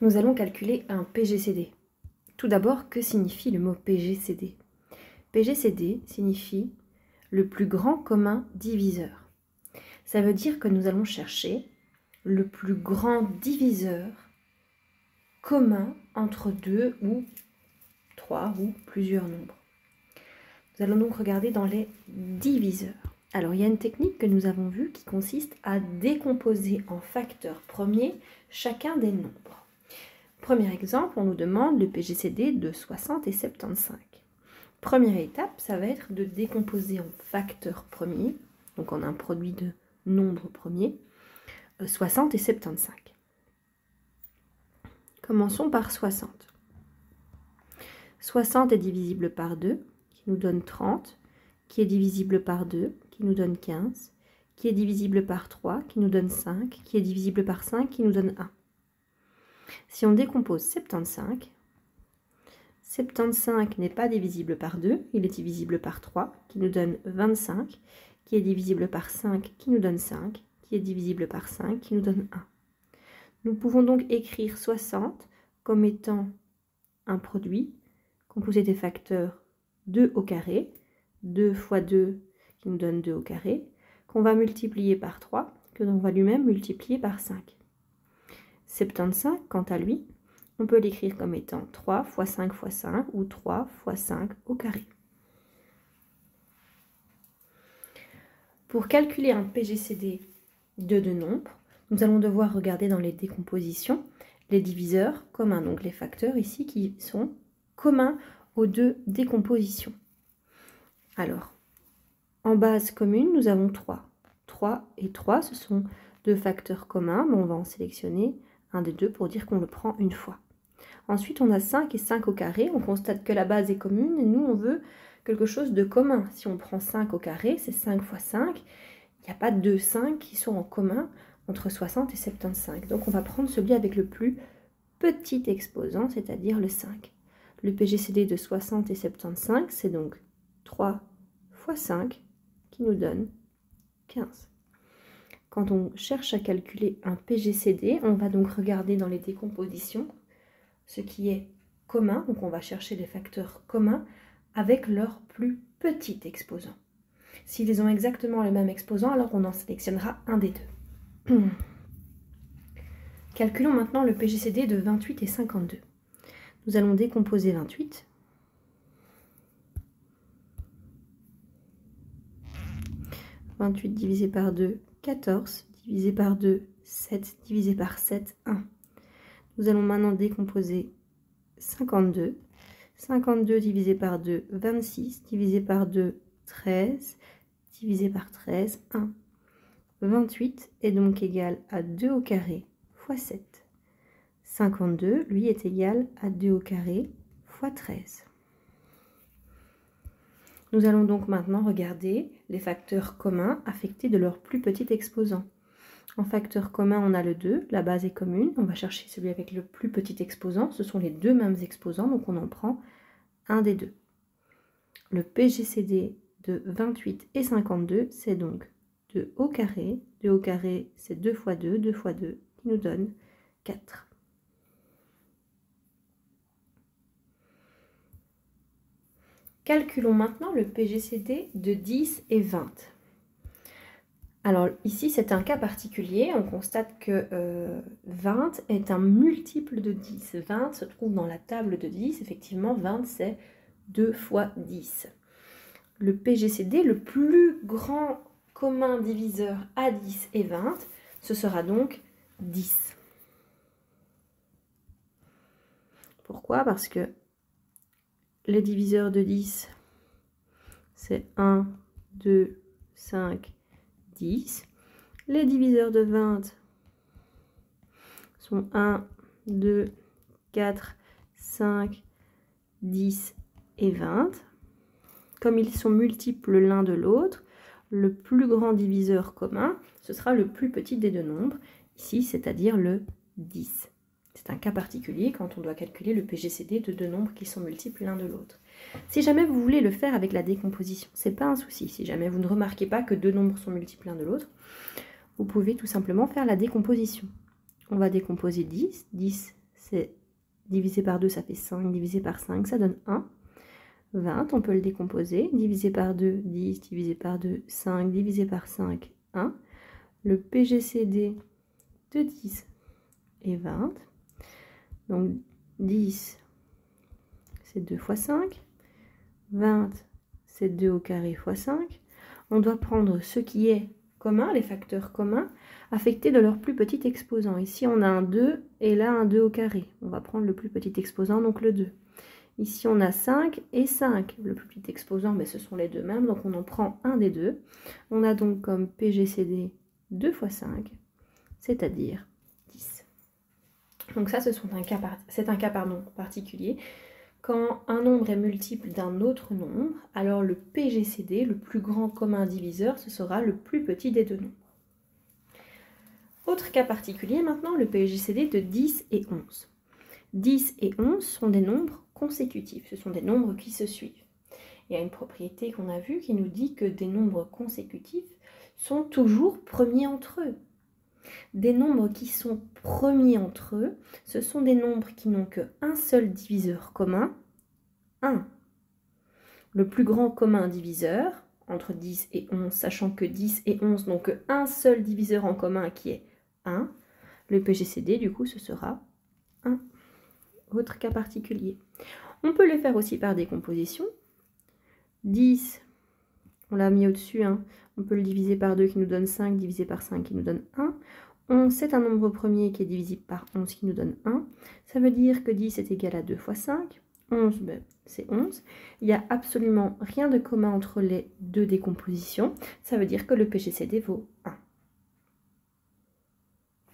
Nous allons calculer un PGCD. Tout d'abord, que signifie le mot PGCD? PGCD signifie le plus grand commun diviseur. Ça veut dire que nous allons chercher le plus grand diviseur commun entre deux ou trois ou plusieurs nombres. Nous allons donc regarder dans les diviseurs. Alors, il y a une technique que nous avons vue qui consiste à décomposer en facteurs premiers chacun des nombres. Premier exemple, on nous demande le PGCD de 60 et 75. Première étape, ça va être de décomposer en facteurs premiers, donc en un produit de nombres premiers, 60 et 75. Commençons par 60. 60 est divisible par 2, qui nous donne 30, qui est divisible par 2, qui nous donne 15, qui est divisible par 3, qui nous donne 5, qui est divisible par 5, qui nous donne 1. Si on décompose 75, 75 n'est pas divisible par 2, il est divisible par 3, qui nous donne 25, qui est divisible par 5, qui nous donne 5, qui est divisible par 5, qui nous donne 1. Nous pouvons donc écrire 60 comme étant un produit composé des facteurs 2 au carré, 2 fois 2 qui nous donne 2 au carré, qu'on va multiplier par 3, que l'on va lui-même multiplier par 5. 75, quant à lui, on peut l'écrire comme étant 3 fois 5 fois 5 ou 3 fois 5 au carré. Pour calculer un PGCD de deux nombres, nous allons devoir regarder dans les décompositions les diviseurs communs, donc les facteurs ici qui sont communs aux deux décompositions. Alors, en base commune, nous avons 3. 3 et 3, ce sont deux facteurs communs, mais on va en sélectionner un des deux pour dire qu'on le prend une fois. Ensuite, on a 5 et 5 au carré. On constate que la base est commune et nous, on veut quelque chose de commun. Si on prend 5 au carré, c'est 5 fois 5. Il n'y a pas deux 5 qui sont en commun entre 60 et 75. Donc, on va prendre celui avec le plus petit exposant, c'est-à-dire le 5. Le PGCD de 60 et 75, c'est donc 3 fois 5 qui nous donne 15. Quand on cherche à calculer un PGCD, on va donc regarder dans les décompositions ce qui est commun, donc on va chercher les facteurs communs avec leur plus petit exposant. S'ils ont exactement le même exposant, alors on en sélectionnera un des deux. Calculons maintenant le PGCD de 28 et 52. Nous allons décomposer 28. « 28 divisé par 2, 14, divisé par 2, 7, divisé par 7, 1. » Nous allons maintenant décomposer 52. 52 divisé par 2, 26, divisé par 2, 13, divisé par 13, 1. 28 est donc égal à 2 au carré fois 7. 52, lui, est égal à 2 au carré fois 13. Nous allons donc maintenant regarder les facteurs communs affectés de leur plus petit exposant. En facteur commun, on a le 2, la base est commune, on va chercher celui avec le plus petit exposant, ce sont les deux mêmes exposants, donc on en prend un des deux. Le PGCD de 28 et 52, c'est donc 2 au carré c'est 2 fois 2 qui nous donne 4. Calculons maintenant le PGCD de 10 et 20. Alors ici, c'est un cas particulier. On constate que 20 est un multiple de 10. 20 se trouve dans la table de 10. Effectivement, 20, c'est 2 fois 10. Le PGCD, le plus grand commun diviseur à 10 et 20, ce sera donc 10. Pourquoi? Parce que les diviseurs de 10, c'est 1, 2, 5, 10. Les diviseurs de 20 sont 1, 2, 4, 5, 10 et 20. Comme ils sont multiples l'un de l'autre, le plus grand diviseur commun, ce sera le plus petit des deux nombres, ici, c'est-à-dire le 10. C'est un cas particulier quand on doit calculer le PGCD de deux nombres qui sont multiples l'un de l'autre. Si jamais vous voulez le faire avec la décomposition, ce n'est pas un souci. Si jamais vous ne remarquez pas que deux nombres sont multiples l'un de l'autre, vous pouvez tout simplement faire la décomposition. On va décomposer 10. 10, c'est divisé par 2, ça fait 5, divisé par 5, ça donne 1. 20, on peut le décomposer. Divisé par 2, 10, divisé par 2, 5, divisé par 5, 1. Le PGCD de 10 est 20. Donc 10, c'est 2 fois 5. 20, c'est 2 au carré fois 5. On doit prendre ce qui est commun, les facteurs communs, affectés de leur plus petit exposant. Ici, on a un 2 et là un 2 au carré. On va prendre le plus petit exposant, donc le 2. Ici, on a 5 et 5. Le plus petit exposant, mais ce sont les deux mêmes, donc on en prend un des deux. On a donc comme PGCD 2 fois 5, c'est-à-dire 10. Donc ça, c'est un cas particulier. Quand un nombre est multiple d'un autre nombre, alors le PGCD, le plus grand commun diviseur, ce sera le plus petit des deux nombres. Autre cas particulier maintenant, le PGCD de 10 et 11. 10 et 11 sont des nombres consécutifs, ce sont des nombres qui se suivent. Il y a une propriété qu'on a vue qui nous dit que des nombres consécutifs sont toujours premiers entre eux. Des nombres qui sont premiers entre eux, ce sont des nombres qui n'ont qu'un seul diviseur commun, 1. Le plus grand commun diviseur, entre 10 et 11, sachant que 10 et 11 n'ont qu'un seul diviseur en commun qui est 1, le PGCD, du coup, ce sera 1. Autre cas particulier. On peut le faire aussi par décomposition. 10, on l'a mis au-dessus, hein. On peut le diviser par 2 qui nous donne 5, divisé par 5 qui nous donne 1. 11, c'est un nombre premier qui est divisible par 11 qui nous donne 1. Ça veut dire que 10 est égal à 2 fois 5. 11, ben, c'est 11. Il n'y a absolument rien de commun entre les deux décompositions. Ça veut dire que le PGCD vaut 1.